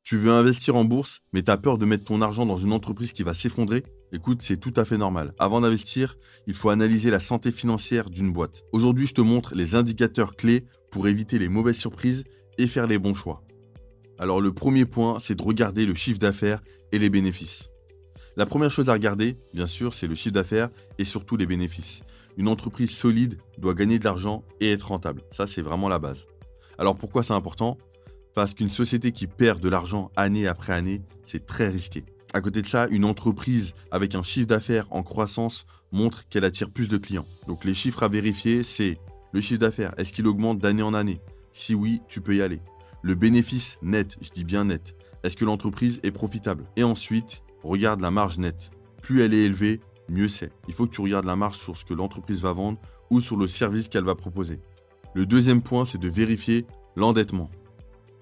Tu veux investir en bourse, mais tu as peur de mettre ton argent dans une entreprise qui va s'effondrer? Écoute, c'est tout à fait normal. Avant d'investir, il faut analyser la santé financière d'une boîte. Aujourd'hui, je te montre les indicateurs clés pour éviter les mauvaises surprises et faire les bons choix. Alors le premier point, c'est de regarder le chiffre d'affaires et les bénéfices. La première chose à regarder, bien sûr, c'est le chiffre d'affaires et surtout les bénéfices. Une entreprise solide doit gagner de l'argent et être rentable. Ça, c'est vraiment la base. Alors pourquoi c'est important? Parce qu'une société qui perd de l'argent année après année, c'est très risqué. À côté de ça, une entreprise avec un chiffre d'affaires en croissance montre qu'elle attire plus de clients. Donc les chiffres à vérifier, c'est le chiffre d'affaires, est-ce qu'il augmente d'année en année? Si oui, tu peux y aller. Le bénéfice net, je dis bien net, est-ce que l'entreprise est profitable? Et ensuite, regarde la marge nette. Plus elle est élevée, mieux c'est. Il faut que tu regardes la marge sur ce que l'entreprise va vendre ou sur le service qu'elle va proposer. Le deuxième point, c'est de vérifier l'endettement.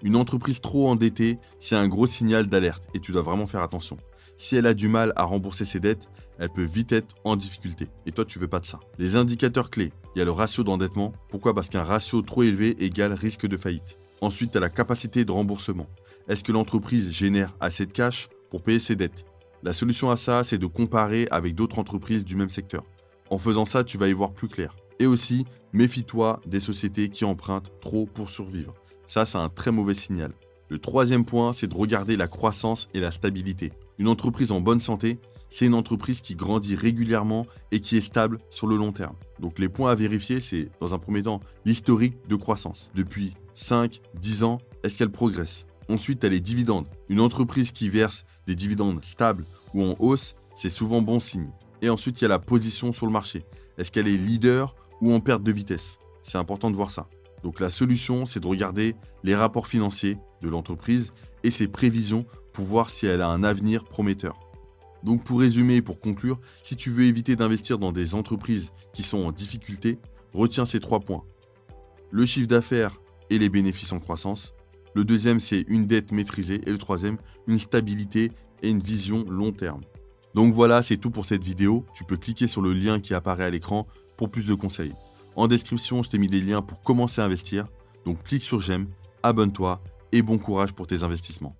Une entreprise trop endettée, c'est un gros signal d'alerte et tu dois vraiment faire attention. Si elle a du mal à rembourser ses dettes, elle peut vite être en difficulté. Et toi, tu veux pas de ça. Les indicateurs clés, il y a le ratio d'endettement. Pourquoi? Parce qu'un ratio trop élevé égale risque de faillite. Ensuite, tu as la capacité de remboursement. Est-ce que l'entreprise génère assez de cash pour payer ses dettes? La solution à ça, c'est de comparer avec d'autres entreprises du même secteur. En faisant ça, tu vas y voir plus clair. Et aussi, méfie-toi des sociétés qui empruntent trop pour survivre. Ça, c'est un très mauvais signal. Le troisième point, c'est de regarder la croissance et la stabilité. Une entreprise en bonne santé, c'est une entreprise qui grandit régulièrement et qui est stable sur le long terme. Donc les points à vérifier, c'est dans un premier temps l'historique de croissance. Depuis 5, 10 ans, est-ce qu'elle progresse? Ensuite, tu as les dividendes. Une entreprise qui verse des dividendes stables ou en hausse, c'est souvent bon signe. Et ensuite, il y a la position sur le marché. Est-ce qu'elle est leader ou en perte de vitesse? C'est important de voir ça. Donc la solution, c'est de regarder les rapports financiers de l'entreprise et ses prévisions pour voir si elle a un avenir prometteur. Donc pour résumer et pour conclure, si tu veux éviter d'investir dans des entreprises qui sont en difficulté, retiens ces 3 points. Le chiffre d'affaires et les bénéfices en croissance. Le deuxième, c'est une dette maîtrisée. Et le troisième, une stabilité et une vision long terme. Donc voilà, c'est tout pour cette vidéo. Tu peux cliquer sur le lien qui apparaît à l'écran pour plus de conseils. En description, je t'ai mis des liens pour commencer à investir. Donc clique sur j'aime, abonne-toi et bon courage pour tes investissements.